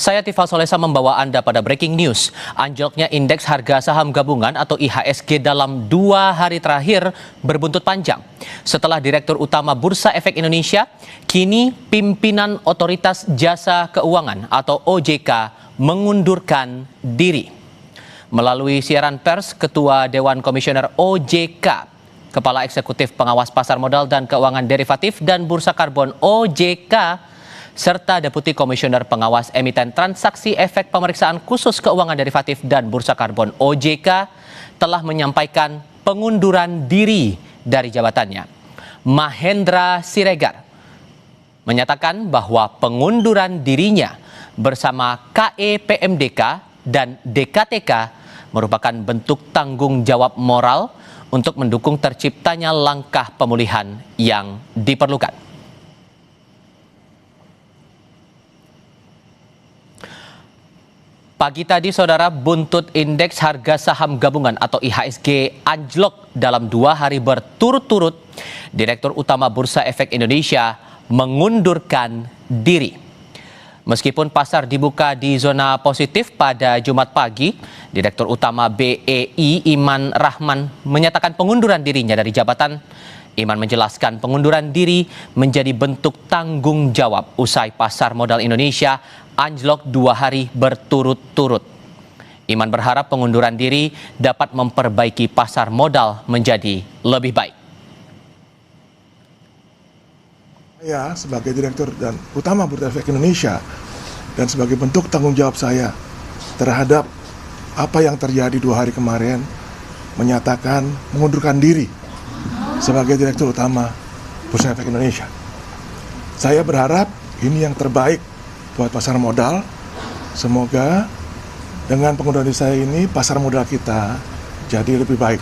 Saya Tifa Solesa membawa Anda pada breaking news. Anjloknya indeks harga saham gabungan atau IHSG dalam 2 hari terakhir berbuntut panjang. Setelah Direktur Utama Bursa Efek Indonesia, kini pimpinan Otoritas Jasa Keuangan atau OJK mengundurkan diri. Melalui siaran pers, Ketua Dewan Komisioner OJK, Kepala Eksekutif Pengawas Pasar Modal dan Keuangan Derivatif dan Bursa Karbon OJK, serta Deputi Komisioner Pengawas Emiten Transaksi Efek Pemeriksaan Khusus Keuangan Derivatif dan Bursa Karbon OJK telah menyampaikan pengunduran diri dari jabatannya. Mahendra Siregar menyatakan bahwa pengunduran dirinya bersama KEPMDK dan DKTK merupakan bentuk tanggung jawab moral untuk mendukung terciptanya langkah pemulihan yang diperlukan. Pagi tadi, saudara, buntut indeks harga saham gabungan atau IHSG anjlok dalam 2 hari berturut-turut. Direktur Utama Bursa Efek Indonesia mengundurkan diri. Meskipun pasar dibuka di zona positif pada Jumat pagi, Direktur Utama BEI Iman Rahman menyatakan pengunduran dirinya dari jabatan. Iman menjelaskan pengunduran diri menjadi bentuk tanggung jawab usai pasar modal Indonesia anjlok 2 hari berturut-turut. Iman berharap pengunduran diri dapat memperbaiki pasar modal menjadi lebih baik. Saya sebagai Direktur dan Utama Bursa Efek Indonesia dan sebagai bentuk tanggung jawab saya terhadap apa yang terjadi 2 hari kemarin menyatakan mengundurkan diri sebagai Direktur Utama Bursa Efek Indonesia. Saya berharap ini yang terbaik buat pasar modal. Semoga dengan pengunduran diri saya ini pasar modal kita jadi lebih baik.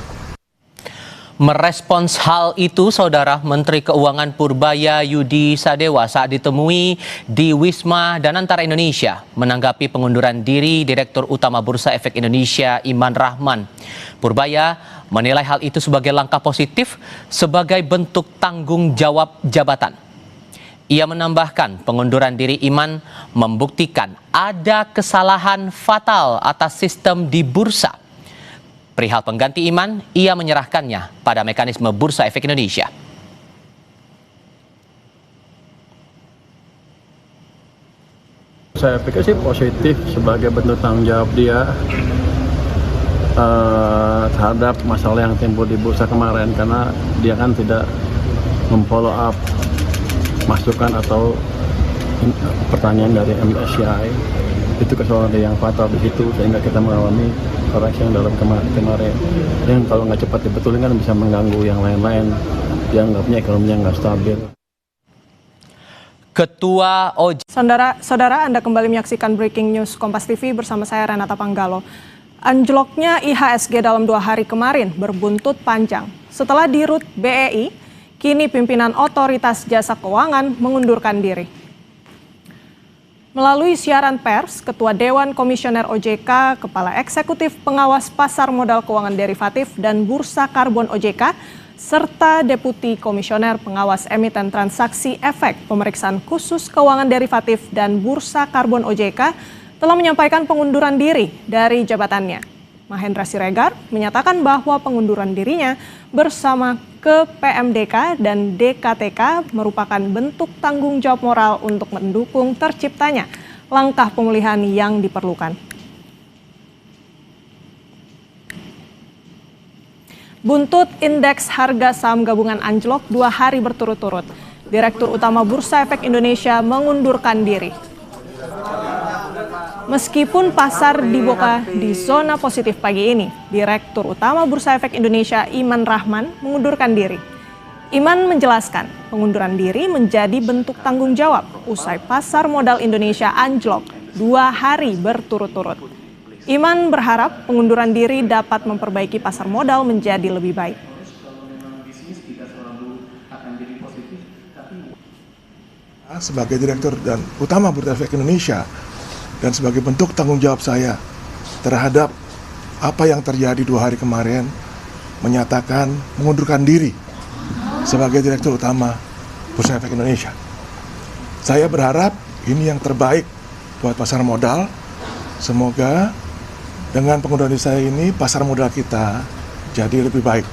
Merespons hal itu, Saudara, Menteri Keuangan Purbaya Yudi Sadewa saat ditemui di Wisma Danantara Indonesia menanggapi pengunduran diri Direktur Utama Bursa Efek Indonesia Iman Rahman. Purbaya menilai hal itu sebagai langkah positif sebagai bentuk tanggung jawab jabatan. Ia menambahkan pengunduran diri Iman membuktikan ada kesalahan fatal atas sistem di bursa. Perihal pengganti Iman, ia menyerahkannya pada mekanisme Bursa Efek Indonesia. Saya pikir sih positif sebagai bentuk tanggung jawab dia terhadap masalah yang timbul di bursa kemarin, karena dia kan tidak memfollow up masukan atau pertanyaan dari MSCI. Itu kesalahan yang fatal di situ sehingga kita mengalami koreksi yang dalam kemarin. Yang kalau nggak cepat dibetulin kan bisa mengganggu yang lain-lain, dianggapnya ekonominya nggak stabil. Ketua OJK. Saudara, Anda kembali menyaksikan Breaking News Kompas TV bersama saya Renata Panggalo. Anjloknya IHSG dalam 2 hari kemarin berbuntut panjang. Setelah dirut BEI, kini pimpinan Otoritas Jasa Keuangan mengundurkan diri. Melalui siaran pers, Ketua Dewan Komisioner OJK, Kepala Eksekutif Pengawas Pasar Modal Keuangan Derivatif dan Bursa Karbon OJK, serta Deputi Komisioner Pengawas Emiten Transaksi Efek Pemeriksaan Khusus Keuangan Derivatif dan Bursa Karbon OJK telah menyampaikan pengunduran diri dari jabatannya. Mahendra Siregar menyatakan bahwa pengunduran dirinya bersama KEPMDK dan DKTK merupakan bentuk tanggung jawab moral untuk mendukung terciptanya langkah pemulihan yang diperlukan. Buntut indeks harga saham gabungan anjlok 2 hari berturut-turut. Direktur Utama Bursa Efek Indonesia mengundurkan diri. Meskipun pasar dibuka di zona positif pagi ini, Direktur Utama Bursa Efek Indonesia Iman Rahman mengundurkan diri. Iman menjelaskan pengunduran diri menjadi bentuk tanggung jawab usai pasar modal Indonesia anjlok 2 hari berturut-turut. Iman berharap pengunduran diri dapat memperbaiki pasar modal menjadi lebih baik. Sebagai Direktur dan Utama Bursa Efek Indonesia dan sebagai bentuk tanggung jawab saya terhadap apa yang terjadi 2 hari kemarin menyatakan mengundurkan diri sebagai Direktur Utama Bursa Efek Indonesia. Saya berharap ini yang terbaik buat pasar modal. Semoga dengan pengunduran diri saya ini pasar modal kita jadi lebih baik.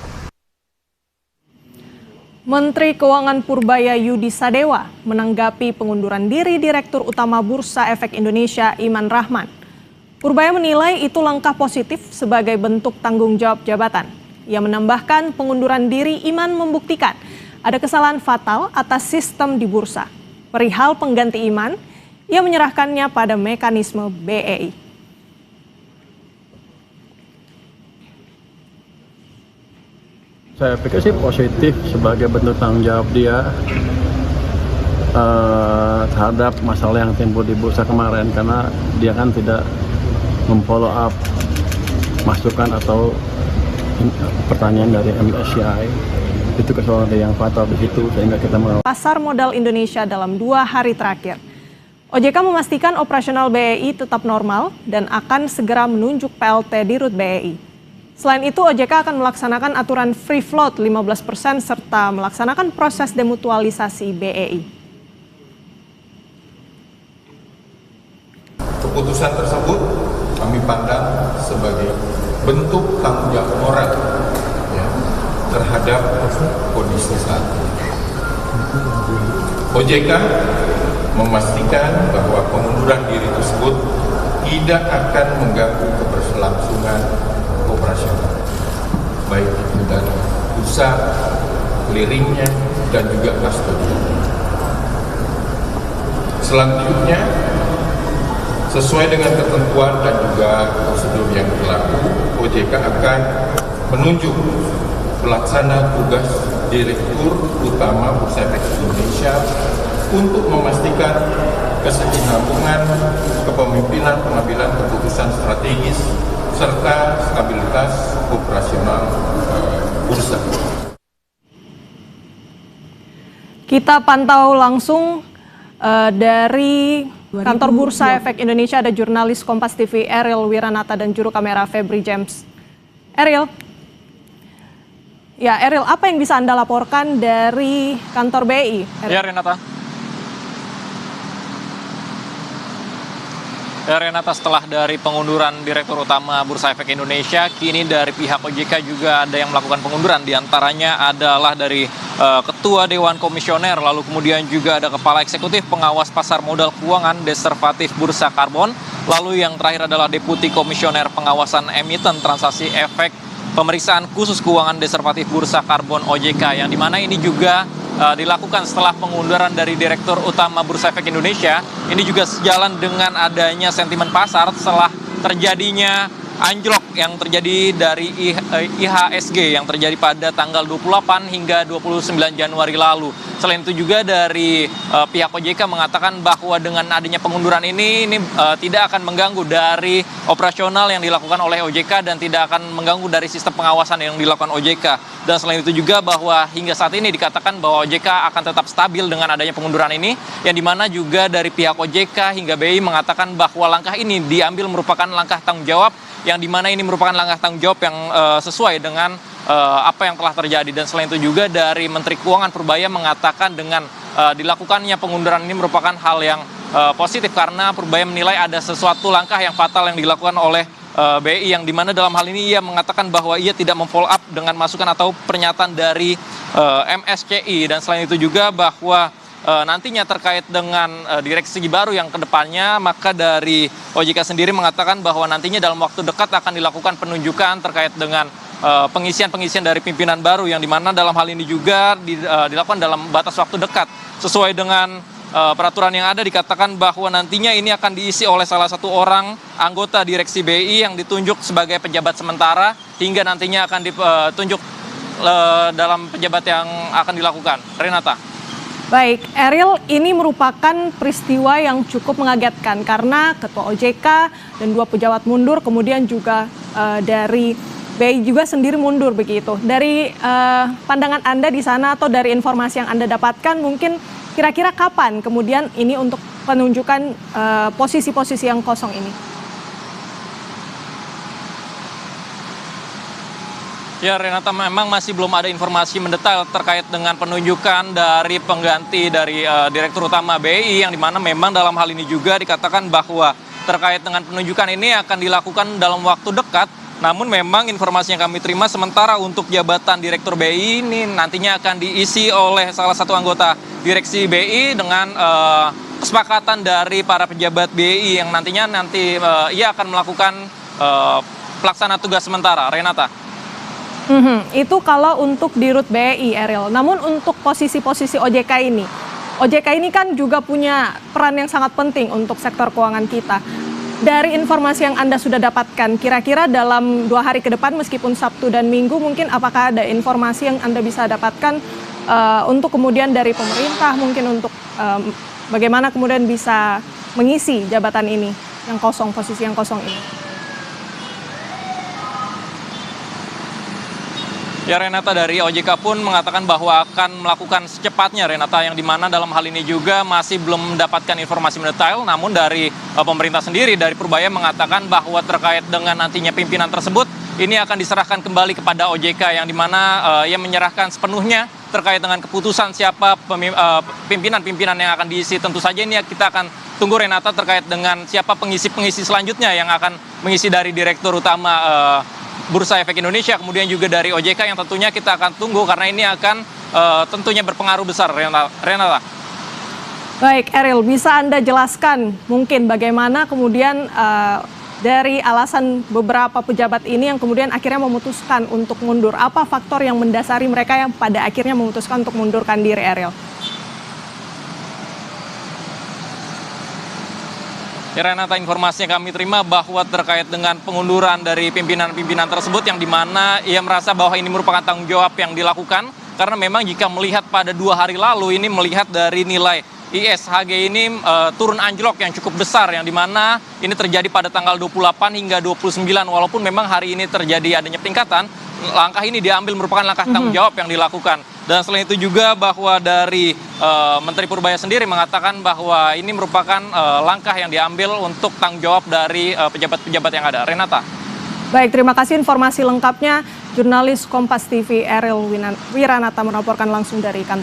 Menteri Keuangan Purbaya Yudi Sadewa menanggapi pengunduran diri Direktur Utama Bursa Efek Indonesia Iman Rahman. Purbaya menilai itu langkah positif sebagai bentuk tanggung jawab jabatan. Ia menambahkan pengunduran diri Iman membuktikan ada kesalahan fatal atas sistem di bursa. Perihal pengganti Iman, ia menyerahkannya pada mekanisme BEI. Saya pikir sih positif sebagai bentuk tanggung jawab dia terhadap masalah yang timbul di bursa kemarin, karena dia kan tidak memfollow up masukan atau pertanyaan dari MSCI. Itu kesalahan yang fatal di situ, sehingga kita Pasar modal Indonesia dalam 2 hari terakhir. OJK memastikan operasional BEI tetap normal dan akan segera menunjuk PLT Dirut BEI. Selain itu, OJK akan melaksanakan aturan free float 15% serta melaksanakan proses demutualisasi BEI. Keputusan tersebut kami pandang sebagai bentuk tanggung jawab moral ya, terhadap kondisi saat ini. OJK memastikan bahwa pengunduran diri tersebut tidak akan mengganggu keberlangsungan operasional, baik itu dari pusat, clearingnya, dan juga kustodian. Selanjutnya, sesuai dengan ketentuan dan juga prosedur yang berlaku, OJK akan menunjuk pelaksana tugas Direktur Utama Bursa Efek Indonesia untuk memastikan kesinambungan kepemimpinan pengambilan keputusan strategis serta stabilitas operasional bursa. Kita pantau langsung dari kantor Bursa Efek Indonesia, ada jurnalis Kompas TV Ariel Wiranata dan juru kamera Febri James. Ariel, Ariel, apa yang bisa Anda laporkan dari kantor BEI? Ya, Renata. Renata, setelah dari pengunduran Direktur Utama Bursa Efek Indonesia, kini dari pihak OJK juga ada yang melakukan pengunduran. Di antaranya adalah dari Ketua Dewan Komisioner, lalu kemudian juga ada Kepala Eksekutif Pengawas Pasar Modal Keuangan Deservatif Bursa Karbon, lalu yang terakhir adalah Deputi Komisioner Pengawasan Emiten Transaksi Efek Pemeriksaan Khusus Keuangan Deservatif Bursa Karbon OJK, yang dimana ini juga dilakukan setelah pengunduran dari Direktur Utama Bursa Efek Indonesia. Ini juga sejalan dengan adanya sentimen pasar setelah terjadinya anjlok yang terjadi dari IHSG yang terjadi pada tanggal 28 hingga 29 Januari lalu. Selain itu juga dari pihak OJK mengatakan bahwa dengan adanya pengunduran ini tidak akan mengganggu dari operasional yang dilakukan oleh OJK dan tidak akan mengganggu dari sistem pengawasan yang dilakukan OJK. Dan selain itu juga bahwa hingga saat ini dikatakan bahwa OJK akan tetap stabil dengan adanya pengunduran ini, yang dimana juga dari pihak OJK hingga BEI mengatakan bahwa langkah ini diambil merupakan langkah tanggung jawab, yang dimana ini merupakan langkah tanggung jawab yang sesuai dengan apa yang telah terjadi. Dan selain itu juga dari Menteri Keuangan Purbaya mengatakan dengan dilakukannya pengunduran ini merupakan hal yang positif, karena Purbaya menilai ada sesuatu langkah yang fatal yang dilakukan oleh BEI, yang dimana dalam hal ini ia mengatakan bahwa ia tidak memfollow up dengan masukan atau pernyataan dari MSCI. Dan selain itu juga bahwa nantinya terkait dengan direksi baru yang kedepannya, maka dari OJK sendiri mengatakan bahwa nantinya dalam waktu dekat akan dilakukan penunjukan terkait dengan pengisian dari pimpinan baru, yang dimana dalam hal ini juga dilakukan dalam batas waktu dekat. Sesuai dengan peraturan yang ada dikatakan bahwa nantinya ini akan diisi oleh salah satu orang anggota direksi BEI yang ditunjuk sebagai pejabat sementara hingga nantinya akan ditunjuk dalam pejabat yang akan dilakukan. Renata. Baik, Ariel, ini merupakan peristiwa yang cukup mengagetkan karena Ketua OJK dan 2 pejabat mundur, kemudian juga dari BEI juga sendiri mundur begitu. Dari pandangan Anda di sana atau dari informasi yang Anda dapatkan, mungkin kira-kira kapan kemudian ini untuk penunjukan posisi-posisi yang kosong ini? Ya Renata, memang masih belum ada informasi mendetail terkait dengan penunjukan dari pengganti dari Direktur Utama BI, yang dimana memang dalam hal ini juga dikatakan bahwa terkait dengan penunjukan ini akan dilakukan dalam waktu dekat. Namun memang informasi yang kami terima sementara untuk jabatan Direktur BI ini nantinya akan diisi oleh salah satu anggota direksi BI dengan kesepakatan dari para pejabat BI yang nantinya ia akan melakukan pelaksana tugas sementara. Renata. Itu kalau untuk di Rut BI, Eril. Namun untuk posisi-posisi OJK ini kan juga punya peran yang sangat penting untuk sektor keuangan kita. Dari informasi yang Anda sudah dapatkan, kira-kira dalam 2 hari ke depan meskipun Sabtu dan Minggu, mungkin apakah ada informasi yang Anda bisa dapatkan untuk kemudian dari pemerintah, mungkin untuk bagaimana kemudian bisa mengisi jabatan ini, yang kosong, posisi yang kosong ini? Ya Renata, dari OJK pun mengatakan bahwa akan melakukan secepatnya Renata, yang dimana dalam hal ini juga masih belum mendapatkan informasi mendetail. Namun dari pemerintah sendiri, dari Purbaya mengatakan bahwa terkait dengan nantinya pimpinan tersebut, ini akan diserahkan kembali kepada OJK, yang dimana ia menyerahkan sepenuhnya terkait dengan keputusan siapa pimpinan-pimpinan yang akan diisi. Tentu saja ini kita akan tunggu Renata terkait dengan siapa pengisi-pengisi selanjutnya yang akan mengisi dari Direktur Utama Bursa Efek Indonesia, kemudian juga dari OJK, yang tentunya kita akan tunggu karena ini akan tentunya berpengaruh besar, Renata. Baik, Eril, bisa Anda jelaskan mungkin bagaimana kemudian dari alasan beberapa pejabat ini yang kemudian akhirnya memutuskan untuk mundur? Apa faktor yang mendasari mereka yang pada akhirnya memutuskan untuk mundurkan diri, Eril? Ya Renata, informasi yang kami terima bahwa terkait dengan pengunduran dari pimpinan-pimpinan tersebut, yang dimana ia merasa bahwa ini merupakan tanggung jawab yang dilakukan, karena memang jika melihat pada 2 hari lalu ini, melihat dari nilai ISHG ini turun anjlok yang cukup besar, yang dimana ini terjadi pada tanggal 28 hingga 29, walaupun memang hari ini terjadi adanya peningkatan, langkah ini diambil merupakan langkah tanggung jawab yang dilakukan. Dan selain itu juga bahwa dari Menteri Purbaya sendiri mengatakan bahwa ini merupakan langkah yang diambil untuk tanggung jawab dari pejabat-pejabat yang ada. Renata. Baik, terima kasih informasi lengkapnya. Jurnalis Kompas TV Eril Wiranata melaporkan langsung dari kantor.